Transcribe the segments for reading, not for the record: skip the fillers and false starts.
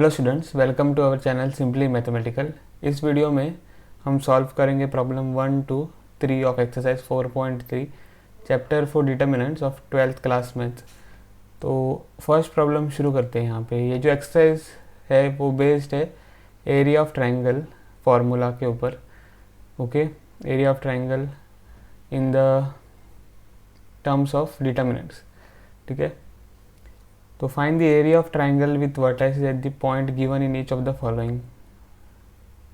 Hello students, welcome to our channel simply mathematical. इस video में हम सॉल्व करेंगे problem 1 to 3 of exercise 4.3 chapter for determinants of 12th class maths. तो first problem शुरू करते हैं। यहाँ पे ये जो एक्सरसाइज है वो बेस्ड है एरिया ऑफ ट्रायंगल फार्मूला के ऊपर। Okay, area of triangle in the terms of determinants. ठीक है, तो find the area of triangle with vertices at the point given in each of the following.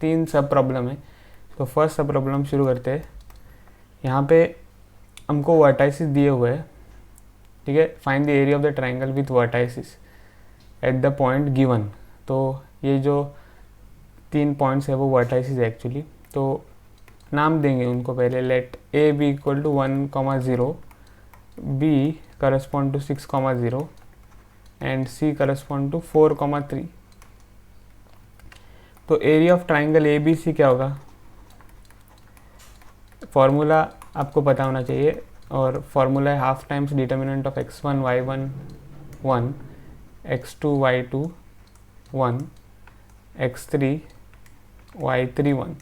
3 सब problem है। तो first सब problem शुरू करते हैं। यहाँ पे हमको वर्टाइसेस दिए हुए हैं। ठीक है, find the area of the triangle with vertices at the point given. तो ये जो 3 पॉइंट्स है वो वर्टाइसेस है एक्चुअली। तो नाम देंगे उनको पहले। Let A B equal to 1,0, B correspond to 6,0 and C correspond to 4,3। तो area of triangle A B C क्या होगा? फॉर्मूला आपको पता होना चाहिए, और फॉर्मूला है half times determinant of x1 y1 1, x2 y2 1, x3 y3 1।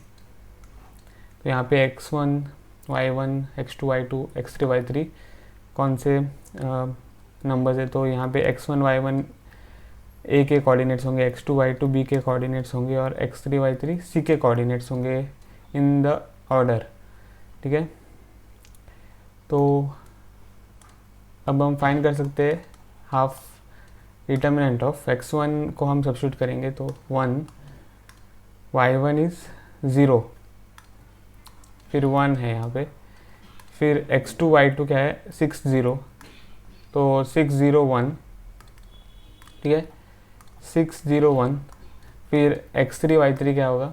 तो यहाँ पे x1 y1 x2 y2 x3 y3 कौन से नंबर्स है? तो यहाँ पे x1 y1 ए के कोऑर्डिनेट्स होंगे, x2 y2 बी के कोऑर्डिनेट्स होंगे, और x3 y3 सी के कोऑर्डिनेट्स होंगे इन द ऑर्डर। ठीक है, तो अब हम फाइंड कर सकते हैं हाफ डिटर्मिनेंट ऑफ x1 को हम सब्स्टिट्यूट करेंगे तो 1, y1 इज 0, फिर 1 है यहाँ पे, फिर x2 y2 क्या है 6 0, तो 6 0 1। ठीक है, 6 0 1, फिर x3 y3 क्या होगा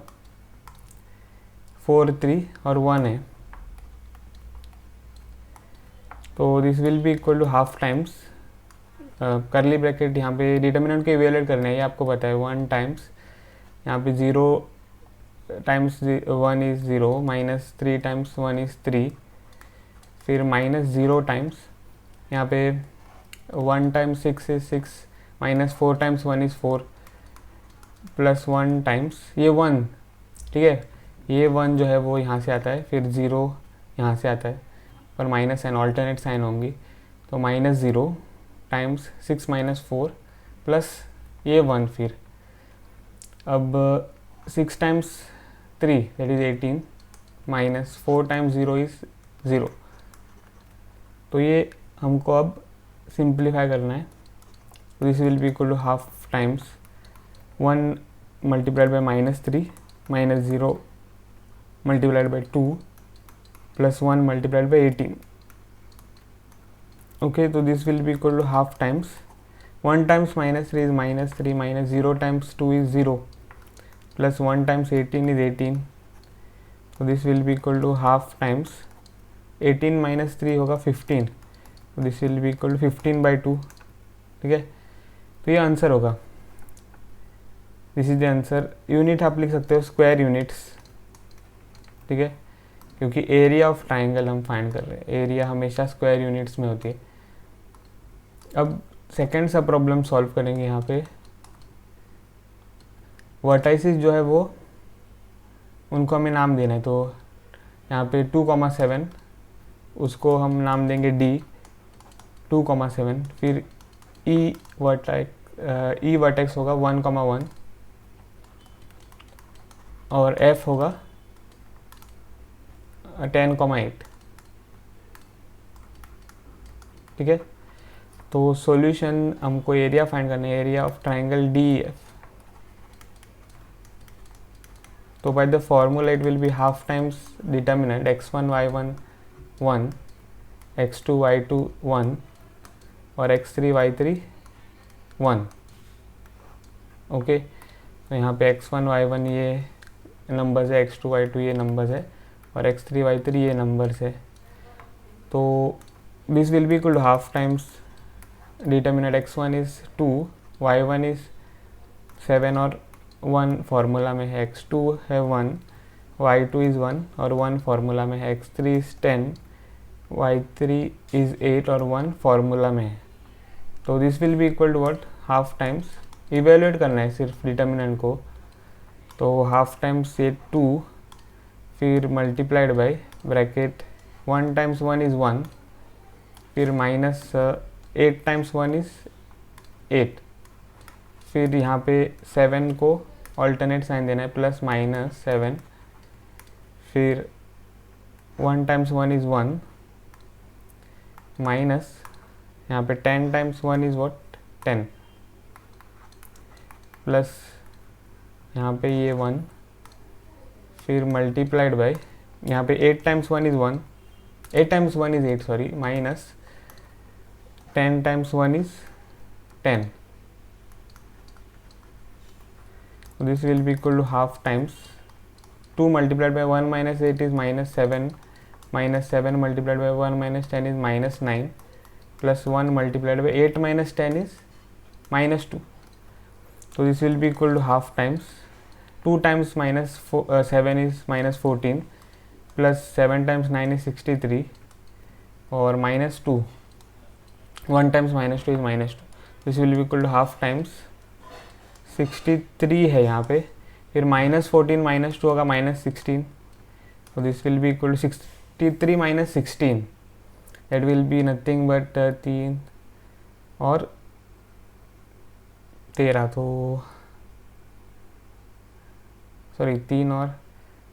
4 3 और 1 है। तो this will be equal to half times curly bracket. यहाँ पे डिटर्मिनेंट को इवेलुएट करना है, ये आपको पता है। 1 टाइम्स यहाँ पे 0 times 1 is 0, minus 3 times 1 is 3, फिर माइनस 0 टाइम्स यहाँ पे 1 times 6 is 6, minus 4 times 1 is 4, plus 1 times ये 1। ठीक है, ये 1 जो है वो यहाँ से आता है, फिर 0 यहाँ से आता है, पर माइनस साइन ऑल्टरनेट साइन होंगी। तो माइनस 0 टाइम्स 6 माइनस 4 प्लस ये 1। फिर अब 6 times 3 that is 18, minus 4 times 0 is 0। तो ये हमको अब सिंप्लीफाई करना है। This will be equal to half times 1 multiplied by minus 3 minus 0 multiplied by 2 plus 1 multiplied by 18। Okay, तो this will be equal to half times 1 times minus 3 is minus 3, minus 0 times 2 is 0, plus 1 times 18 is 18। तो this will be equal to half times 18 minus 3 होगा 15। तो this will be equal to 15 by 2। ठीक है, तो ये answer होगा। This is the answer. Unit आप लिख सकते हो स्क्वायर यूनिट्स। ठीक है, क्योंकि एरिया ऑफ ट्राइंगल हम फाइंड कर रहे हैं, एरिया हमेशा स्क्वायर यूनिट्स में होती है। अब सेकेंड सा प्रॉब्लम सॉल्व करेंगे। यहाँ पे वर्टाइसिस जो है वो उनको हमें नाम देना है। तो यहाँ पे 2,7 उसको हम नाम देंगे D 2,7, फिर E वर्टेक्स होगा 1,1 और F होगा 10,8। ठीक है, तो सॉल्यूशन हमको एरिया फाइंड करना है, एरिया ऑफ ट्राइंगल DEF। तो bye the formula it will be half times determinant x1 y1 1, x2 y2 1 और x3 y3 1। ओके, तो यहाँ पे x1 y1 ये नंबर्स है, x2 y2 ये नंबर्स है, और x3 y3 ये नंबर्स है। तो this will be equal to half times determinant x1 is 2, y1 is 7 और 1 फार्मूला में है, x2 है 1, y2 इज़ 1 और 1 फार्मूला में है, x3 इज़ 10, y3 इज़ 8 और 1 फार्मूला में है। तो this will be equal to what? Half times evaluate करना है सिर्फ डिटर्मिनेंट को, तो हाफ टाइम्स ये 2 फिर multiplied by bracket 1 times 1 is 1 फिर माइनस 8 टाइम्स 1 इज़ 8 फिर यहाँ पे 7 को ऑल्टरनेट साइन देना है प्लस माइनस 7 फिर 1 टाइम्स 1 इज़ 1 माइनस यहाँ पे 10 टाइम्स 1 इज़ व्हाट 10 प्लस यहाँ पे ये 1 फिर मल्टीप्लाइड बाई यहाँ पे 8 times 1 is 1 8 times 1 is 8 sorry minus 10 times 1 is 10 this will be equal to half times 2 multiplied by 1 minus 8 is minus 7 multiplied by 1 minus 10 is minus 9 plus 1 multiplied by 8 minus 10 is minus 2. So this will be equal to half times 2 times minus 7 is minus 14 plus 7 times 9 is 63 or minus 2 1 times minus 2 is minus 2. This will be equal to half times 63 है यहाँ पे फिर minus 14 minus 2 होगा minus 16 तो this will be equal to 63 minus 16 that will be nothing but 3 और 13 तो sorry 3 और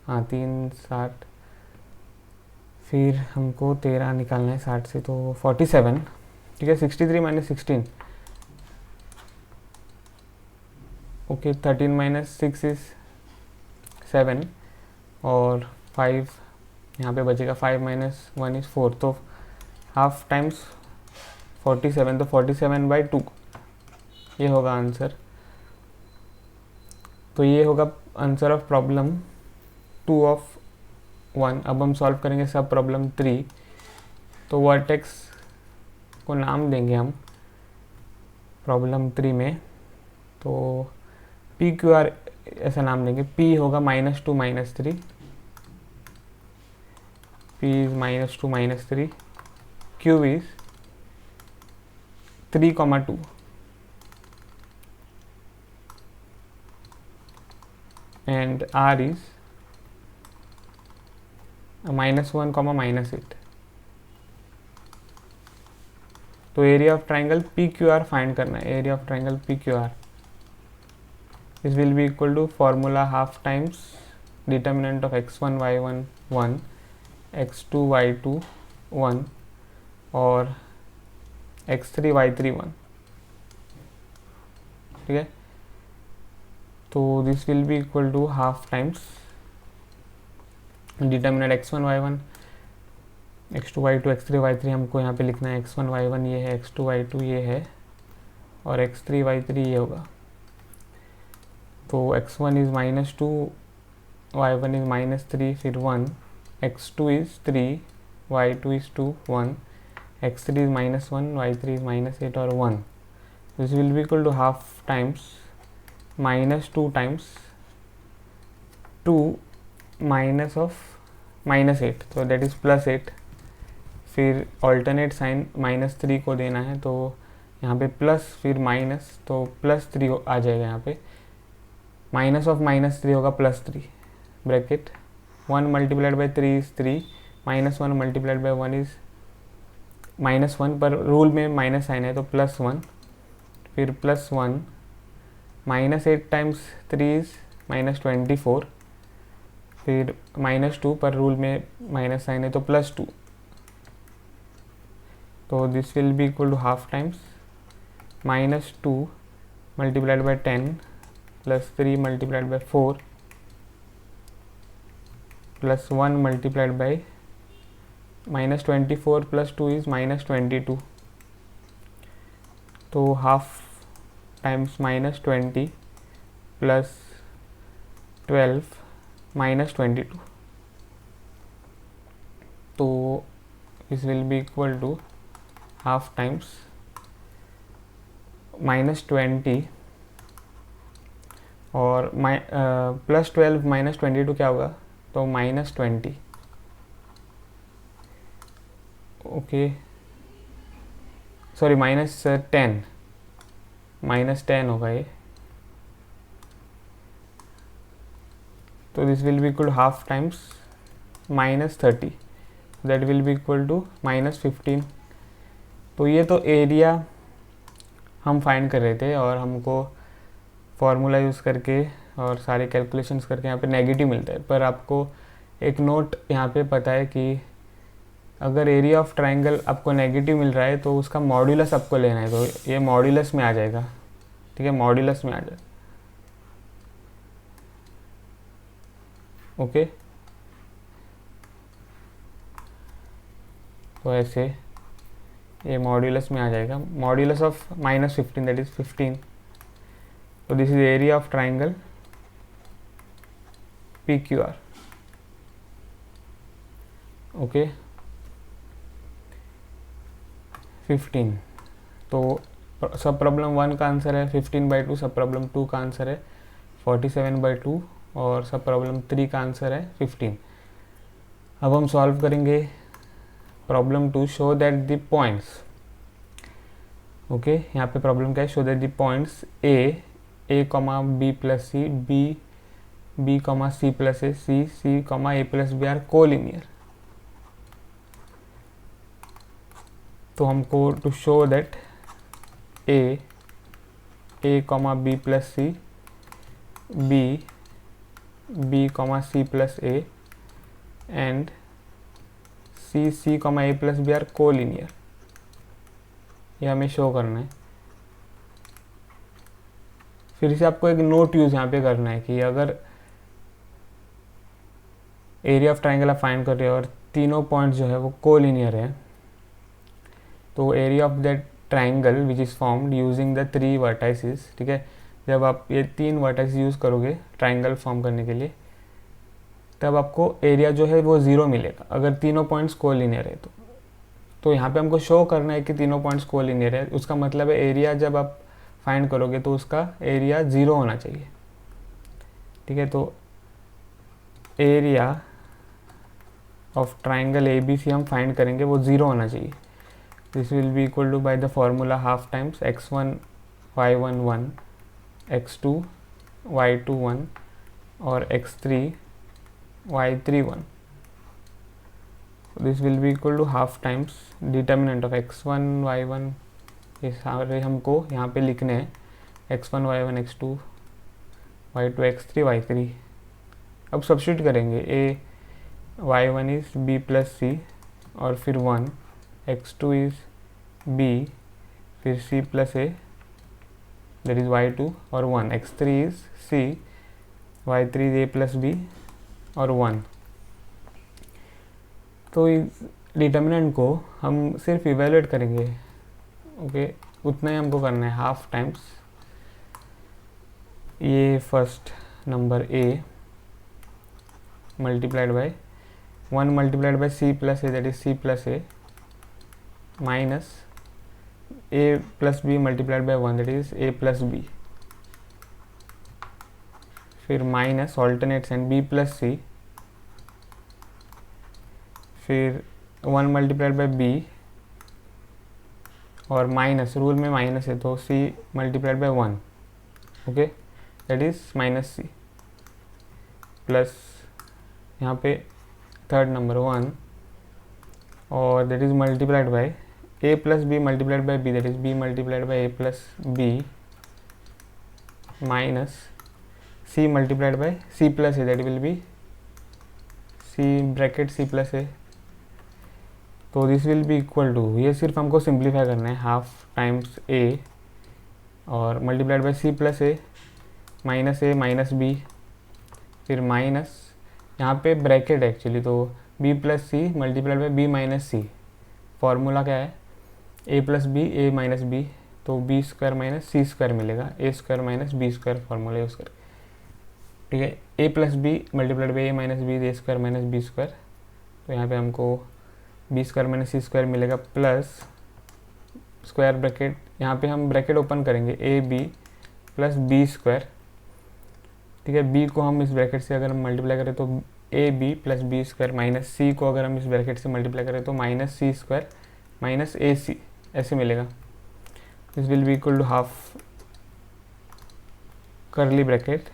हाँ 3 60 फिर हमको 13 निकालना है 60 से तो 47 ठीक है 63 माइनस 16 ओके 13 माइनस 6 इज़ 7 और 5 यहाँ पे बचेगा 5 माइनस 1 इज़ 4 तो हाफ टाइम्स 47 तो 47/2 ये होगा आंसर। तो ये होगा आंसर ऑफ प्रॉब्लम 2 ऑफ 1। अब हम सॉल्व करेंगे सब प्रॉब्लम 3। तो वर्टेक्स को नाम देंगे हम प्रॉब्लम 3 में, तो पी क्यू आर ऐसा नाम देंगे। P होगा -2 -3, P is -2 -3, Q is 3,2 and R is -1, -8। तो area of triangle PQR find करना है। Area of triangle PQR this will be equal to formula half times determinant of x1 y1 1 x2 y2 1 और x3 y3 1 ठीक है। तो this will be equal to half times determinant x1 y1 x2 y2 x3 y3 हमको यहाँ पे लिखना है। x1 y1 ये है, x2 y2 ये है और x3 y3 ये होगा। तो x1 इज़ -2 y1 इज़ -3 फिर 1 x2 is 3 y2 is 2 1 x3 is -1 y3 is -8 और 1। This will be equal to half times -2 times 2 minus of -8 तो दैट इज़ +8। फिर ऑल्टरनेट साइन -3 को देना है तो यहाँ पे प्लस फिर माइनस तो +3 आ जाएगा। यहाँ पे माइनस ऑफ -3 होगा +3 bracket 1 multiplied by 3 is 3 -1 multiplied by 1 is -1 पर रूल में माइनस साइन है तो +1 फिर +1 -8 टाइम्स 3 इज़ -24 फिर -2 पर रूल में माइनस साइन है तो +2। तो this will be equal to half times -2 multiplied by 10 plus 3 multiplied by 4 plus 1 multiplied by -24 plus 2 is -22। तो हाफ टाइम्स -20 प्लस 12 -22 तो this will be equal to half times -20 और +12 -22 क्या होगा तो -20 ओके सॉरी -10 होगा ये तो this will be equal to half times -30, that will be equal to -15। तो ये तो एरिया हम फाइंड कर रहे थे और हमको फॉर्मूला यूज़ करके और सारे कैलकुलेशंस करके यहाँ पे नेगेटिव मिलता है। पर आपको एक नोट यहाँ पे पता है कि अगर एरिया ऑफ ट्राइंगल आपको नेगेटिव मिल रहा है तो उसका मॉड्यूलस आपको लेना है, तो ये मॉड्यूलस में आ जाएगा। ठीक है, मॉड्यूलस में आ जाए। ओके, तो ऐसे ये मॉड्यूलस में आ जाएगा, मॉड्यूलस ऑफ -15 दैट इज 15। तो this is area of triangle PQR। Okay, 15। तो सब प्रॉब्लम 1 का आंसर है 15/2, सब प्रॉब्लम 2 का आंसर है 47/2 और सब प्रॉब्लम 3 का आंसर है 15। अब हम सॉल्व करेंगे problem 2, show that the points. Okay, यहाँ पे प्रॉब्लम क्या है, show that the points A B + C, B C + A, C A + B are collinear. तो हमको to show that A B + C, B C + A and C A + B are collinear, ये हमें show करना है। फिर से आपको एक नोट यूज़ यहाँ पे करना है कि अगर एरिया ऑफ ट्राइंगल आप फाइंड कर रहे हो और तीनों पॉइंट्स जो है वो कोलिनियर है, तो area of that triangle which is formed using the 3 vertices. ठीक है, जब आप ये 3 वर्टाइस यूज़ करोगे ट्राइंगल फॉर्म करने के लिए, तब आपको एरिया जो है वो 0 मिलेगा अगर तीनों पॉइंट्स कोलिनियर है। तो यहाँ पे हमको शो करना है कि तीनों पॉइंट्स कोलिनियर है, उसका मतलब है एरिया जब आप फाइंड करोगे तो उसका एरिया 0 होना चाहिए। ठीक है, तो एरिया ऑफ ट्राइंगल ABC हम फाइंड करेंगे, वो 0 होना चाहिए। This will be equal to by the formula half times x1 y1 1, x2 y2 1 और x3 y3 1। This will be equal to half times determinant of x1 y1, ये सारे हमको यहाँ पे लिखने हैं, x1 y1 x2 y2 x3 y3। अब substitute करेंगे, a y1 is B + C और फिर 1, x2 इज़ B, फिर C + A that is y2 और 1, x3 is C, y3 is A + B और 1। तो इस डिटर्मिनेंट को हम सिर्फ इवेलुएट करेंगे। ओके, उतना ही हमको करना है, हाफ टाइम्स ये first number A multiplied by 1 multiplied by C + A that is C + A minus A + B multiplied by 1 that is A + B, फिर minus alternate sign B + C, फिर 1 multiplied by B और minus, rule में minus है तो C multiplied by 1, okay that is -C, plus यहाँ पे third number 1 और that is multiplied by A + B multiplied by B that is B multiplied by A + B minus C multiplied by C + A that will be C bracket C + A। तो this will be equal to, ये सिर्फ हमको simplify करना है, half times A और multiplied by C + A minus A minus B, फिर minus यहाँ पे ब्रैकेट एक्चुअली, तो B + C multiplied by B - C। Formula क्या है, A + B A - B, तो B² - C² मिलेगा, A² - B² फॉर्मूला यूज़ करके। ठीक है, A + B multiplied by A - B A² - B², तो यहाँ पे हमको B² - C² मिलेगा, प्लस स्क्वायर ब्रैकेट, यहाँ पे हम ब्रैकेट ओपन करेंगे AB + B²। ठीक है, B को हम इस ब्रैकेट से अगर मल्टीप्लाई करें तो AB + B² माइनस C को अगर हम इस ब्रैकेट से मल्टीप्लाई करें तो -C² - AC ऐसे मिलेगा। This will be equal to half curly bracket,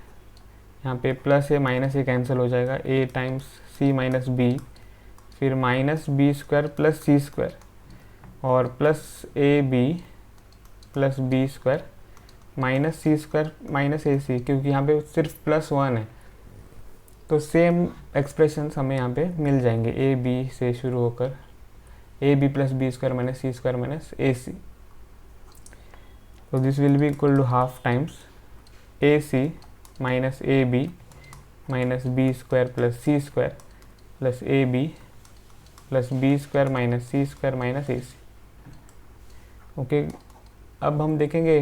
यहाँ पे plus A minus A cancel हो जाएगा, A times C minus B, फिर minus B square plus C square और plus A B plus B square minus C square minus A C, क्योंकि यहाँ पे सिर्फ प्लस वन है तो सेम एक्सप्रेशंस हमें यहाँ पे मिल जाएंगे, ए बी से शुरू होकर A B plus B square minus C square minus A C. तो this will be equal to half times A C minus A B minus B square plus C square plus A B plus B square minus C square minus A C. Okay, अब हम देखेंगे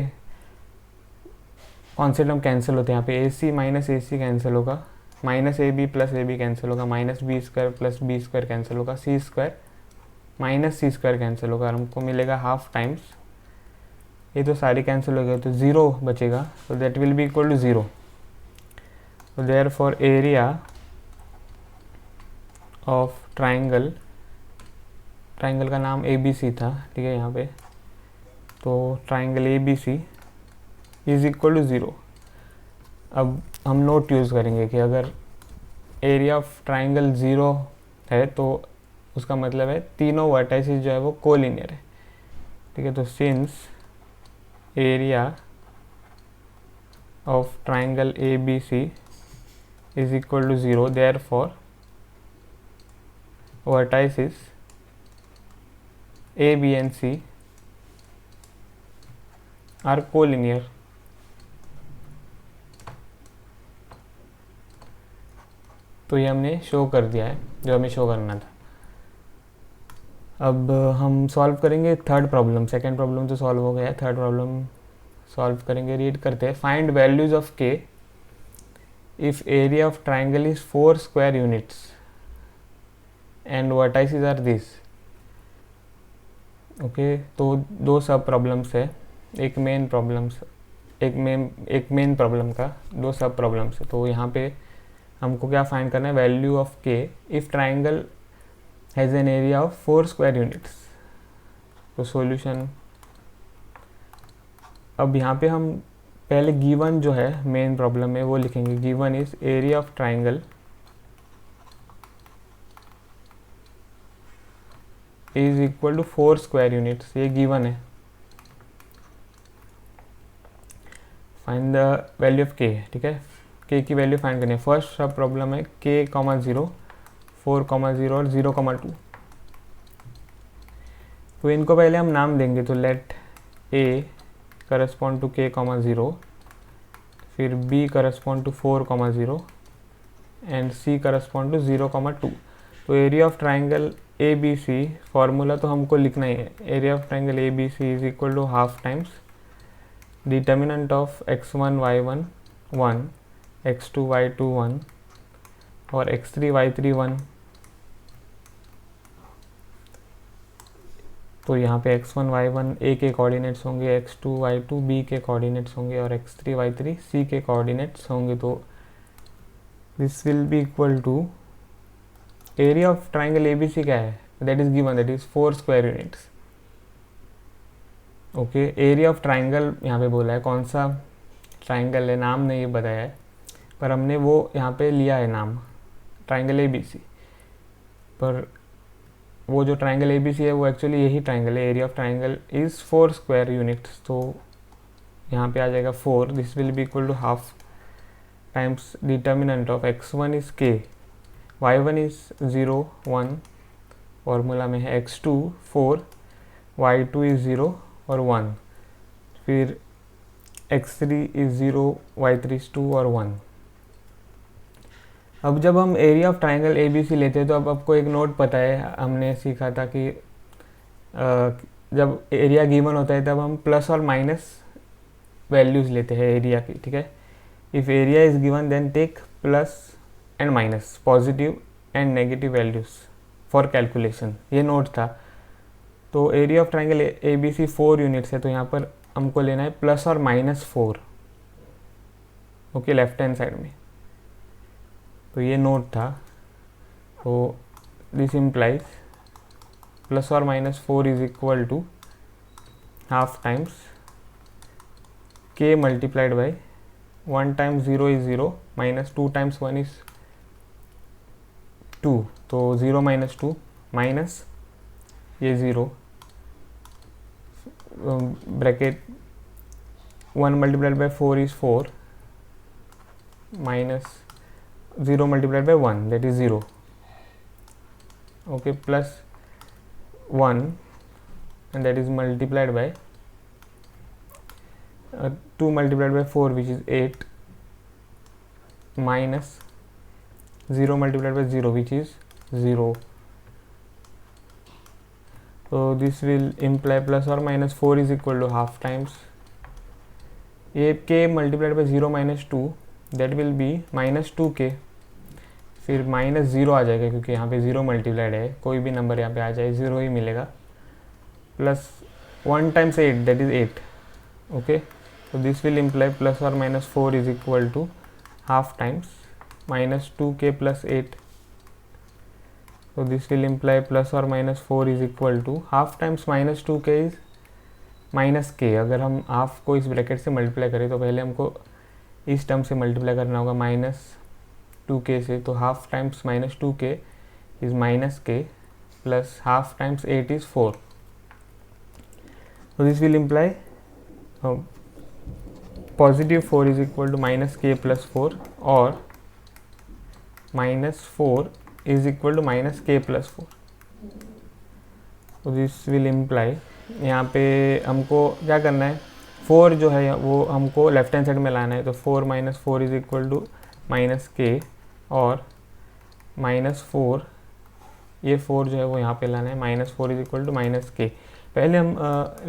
कौन से term cancel होते हैं। यहाँ पे A C minus A C cancel होगा, minus A B plus A B cancel होगा, minus B square plus B square cancel होगा, C square minus C square cancel होगा और हमको मिलेगा हाफ टाइम्स, ये तो सारी कैंसिल हो गए तो ज़ीरो बचेगा, तो that will be equal to zero. तो therefore area of triangle, triangle का नाम ए बी सी था, ठीक है यहाँ पे, तो triangle A B C is equal to zero. अब हम नोट यूज़ करेंगे कि अगर एरिया ऑफ ट्राइंगल ज़ीरो है तो उसका मतलब है तीनों वर्टाइसेस जो है वो कोलिनियर है, ठीक है। तो since area of triangle A B C is equal to zero, therefore vertices A B and C are collinear. तो ये हमने शो कर दिया है जो हमें शो करना था। अब हम सॉल्व करेंगे थर्ड प्रॉब्लम, सेकंड प्रॉब्लम तो सॉल्व हो गया है, थर्ड प्रॉब्लम सॉल्व करेंगे। रीड करते हैं, find values of k if area of triangle is 4 square units and vertices are this. Okay, तो दो सब प्रॉब्लम्स है, एक मेन प्रॉब्लम का दो सब प्रॉब्लम्स है। तो यहाँ पे हमको क्या फाइंड करना है, value of k if triangle has an area of 4 square units. तो सॉल्यूशन, अब यहाँ पे हम पहले गिवन जो है मेन प्रॉब्लम में वो लिखेंगे, given is area of triangle is equal to 4 square units, ये गिवन है। Find the value of k, ठीक है, के की वैल्यू फाइंड करनी है। फर्स्ट सब प्रॉब्लम है के कॉमा 0, 4 कॉमा 0 और 0 कॉमा 2। तो इनको पहले हम नाम देंगे, तो let A correspond to k comma 0, फिर B correspond to 4 comma 0 and C correspond to 0 comma 2। तो area of triangle A B C, formula तो हमको लिखना ही है, area of triangle A B C is equal to half times determinant of x1 y1 1, x2 y2 1 और x3 y3 1। तो यहाँ पे x1 y1 a के कोऑर्डिनेट्स होंगे, x2 y2 b के कोऑर्डिनेट्स होंगे और x3 y3 c के कोऑर्डिनेट्स होंगे। तो this will be equal to area of triangle A B C क्या है, that is given, that is 4 square units. Okay, area of triangle यहाँ पे बोला है, कौन सा ट्राइंगल है नाम नहीं बताया है, पर हमने वो यहाँ पे लिया है नाम, ट्राइंगल ए बी सी। पर वो जो ट्राइंगल ए बी सी है वो एक्चुअली यही ट्राइंगल है, area of triangle is 4 square units. तो यहाँ पे आ जाएगा 4, this will be equal to half times determinant of x1 is k, y1 is 0 1, formula में है x2 4, y2 इज़ 0 और 1, फिर x3 इज़ 0, y3 इज़ 2 और 1। अब जब हम area of triangle A B C लेते हैं तो अब आपको एक नोट पता है, हमने सीखा था कि जब एरिया गिवन होता है तब हम प्लस और माइनस वैल्यूज़ लेते हैं एरिया की, ठीक है। If area is given then take plus and minus, positive and negative values for calculation, ये नोट था। तो area of triangle A B C 4 units है, तो यहाँ पर हमको लेना है प्लस और minus 4, okay, left hand side में। तो ये नोट था, तो दिस इम्प्लाइज प्लस और minus 4 is equal to half times k multiplied by 1 times 0 is 0, minus 2 times 1 is 2, तो 0 माइनस 2 माइनस ये 0, bracket 1 multiplied bye 4 is 4, minus 0 multiplied by 1, that is 0, okay, plus 1, and that is multiplied by 2 multiplied by 4, which is 8, minus 0 multiplied by 0, which is 0. So this will imply plus or minus 4 is equal to half times ये k multiplied by 0 minus 2, that will be minus 2k, फिर minus 0 आ जाएगा क्योंकि यहाँ पे 0 multiplied है, कोई भी number यहाँ पे आ जाए 0 ही मिलेगा, plus 1 times 8, that is 8, okay. So this will imply plus or minus 4 is equal to half times minus 2k plus 8. So this will imply plus or minus 4 is equal to half times minus 2k is minus k. अगर हम half को इस bracket से multiply करें तो पहले हमको इस टर्म से मल्टीप्लाई करना होगा माइनस 2k से, तो half times minus 2k is minus k plus half times 8 is 4. So this will imply positive 4 is equal to minus k plus 4 और minus 4 is equal to minus k plus 4. So this will imply यहाँ पे हमको क्या करना है, 4 जो है वो हमको लेफ्ट हैंड साइड में लाना है, तो 4 minus 4 is equal to minus k और माइनस 4, ये 4 जो है वो यहाँ पे लाना है, minus 4 is equal to minus k. पहले हम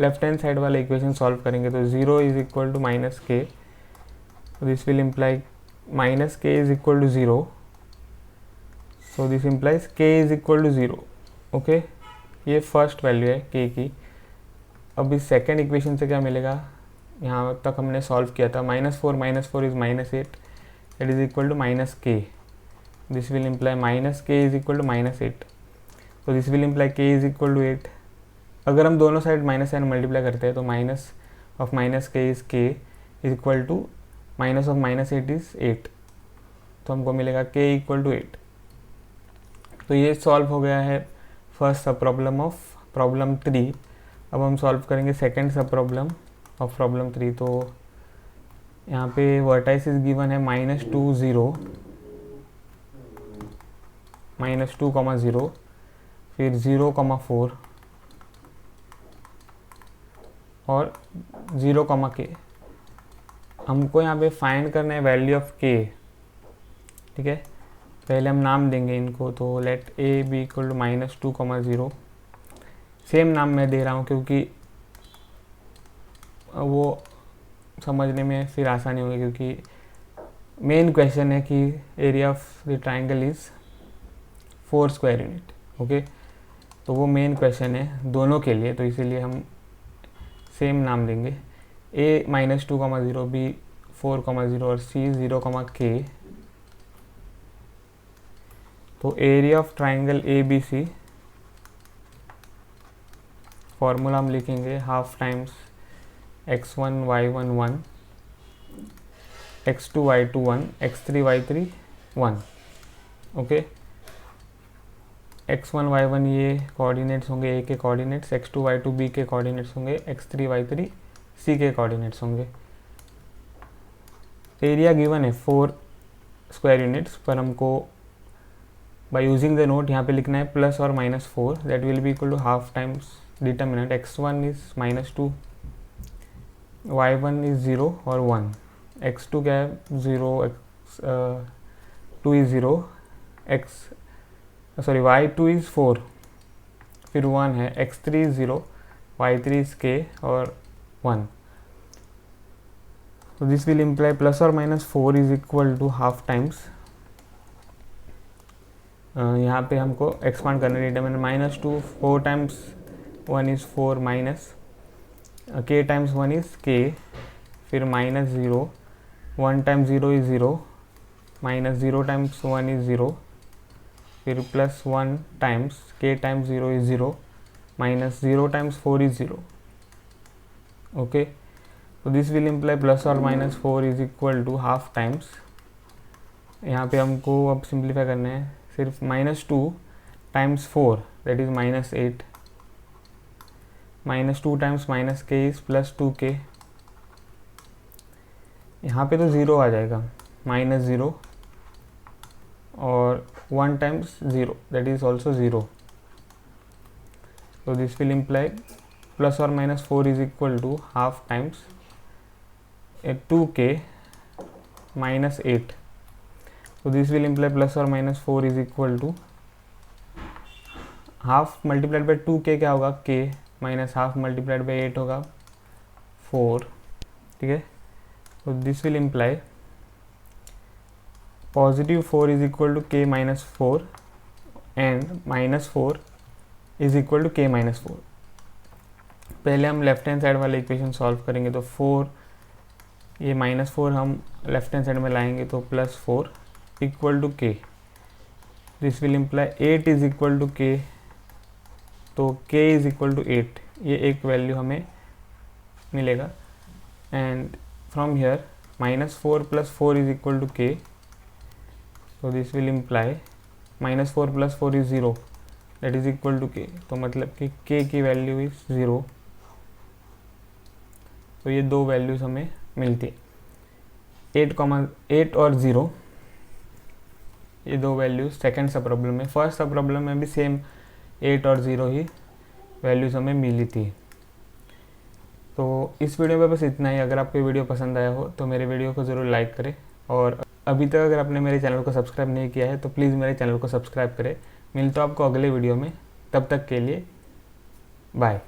लेफ्ट हैंड साइड वाला इक्वेशन सॉल्व करेंगे, तो 0 is equal to minus k, this will imply minus k is equal to 0, so this implies k is equal to 0, okay. ये first value है k की. अब इस सेकेंड इक्वेशन से क्या मिलेगा, यहाँ तक हमने सॉल्व किया था, minus 4 is minus 8, it is equal to minus k. This will imply minus k is equal to minus 8, तो this will imply k is equal to 8. अगर हम दोनों साइड माइनस साइन मल्टीप्लाई करते हैं तो minus of minus k is equal to minus of minus 8 is 8, तो हमको मिलेगा के इक्वल टू 8. तो ये सॉल्व हो गया है फर्स्ट सब प्रॉब्लम ऑफ प्रॉब्लम 3. अब हम सॉल्व करेंगे सेकेंड सब प्रॉब्लम ऑफ प्रॉब्लम 3. तो यहाँ पे वर्टाइसिस गिवन है माइनस 2 0, माइनस 2 0, फिर 0 4 और 0 के. हमको यहाँ पे फाइंड करना है वैल्यू ऑफ के, ठीक है. पहले हम नाम देंगे इनको, तो let A B equal to minus 2 0. Same नाम मैं दे रहा हूँ क्योंकि वो समझने में फिर आसानी होगी, क्योंकि मेन क्वेश्चन है कि area of the triangle is 4 square unit, okay. तो वो मेन क्वेश्चन है दोनों के लिए, तो इसीलिए हम सेम नाम देंगे. ए माइनस 2 0, बी 4 0 और सी 0 के. तो area of triangle A B C, formula हम लिखेंगे half times x1 y1 1, x2 y2 1, x3 y3 1, okay. x1 y1 ये कोऑर्डिनेट्स होंगे ए के कोऑर्डिनेट्स, x2 y2 बी के कोऑर्डिनेट्स होंगे, x3 y3 सी के कोऑर्डिनेट्स होंगे. एरिया गिवन है 4 स्क्वायर यूनिट्स, पर हमको बाय यूजिंग द नोट यहाँ पे लिखना है प्लस और minus 4, that will be equal to half times determinant x1 is minus 2, y1 is 0 और 1, x2 क्या है 0, x2 इज 0, y2 इज 4, फिर 1 है, x3 is 0, y3 is k और 1. So this will imply plus or minus 4 is equal to half times. यहाँ पे हमको expand करना है determinant, minus 2 4 times 1 is 4 minus k times 1 is k, फिर minus 0, 1 times 0 is 0, minus 0 times 1 is 0, फिर plus 1 times k times 0 is 0, minus 0 times 4 is 0, okay. तो this will imply plus और minus 4 is equal to half times, यहाँ पे हमको अब simplify करना है, सिर्फ -2 times 4 that is -8, -2 times -k is +2k, यहाँ पे तो 0 आ जाएगा, -0 और 1 times 0 that is also 0, so this will imply plus or minus 4 is equal to half times 2k minus 8, so this will imply plus or minus 4 is equal to half multiplied by 2k क्या होगा k minus half multiplied by 8 होगा 4, ठीक है। so this will imply positive 4 is equal to k minus 4 and minus 4 is equal to k minus 4। पहले हम left hand side वाले equation solve करेंगे, तो 4 ये -4 हम लेफ्ट हैंड साइड में लाएंगे तो +4 equal to k, this will imply 8 is equal to k, तो k इज इक्वल टू 8, ये एक वैल्यू हमें मिलेगा। And from here -4 + 4 is equal to k, तो this will imply -4 + 4 is 0 that is equal to k, तो मतलब कि k की वैल्यू इज 0, तो ये दो वैल्यूज हमें मिलती है 8 और 0, ये दो वैल्यूज सेकंड सब प्रॉब्लम में। फर्स्ट सब प्रॉब्लम में भी सेम 8 और 0 ही वैल्यूज हमें मिली थी। तो इस वीडियो में बस इतना ही। अगर आपको वीडियो पसंद आया हो तो मेरे वीडियो को ज़रूर लाइक करें, और अभी तक अगर आपने मेरे चैनल को सब्सक्राइब नहीं किया है तो प्लीज़ मेरे चैनल को सब्सक्राइब करें। मिलता हूं आपको अगले वीडियो में, तब तक के लिए बाय।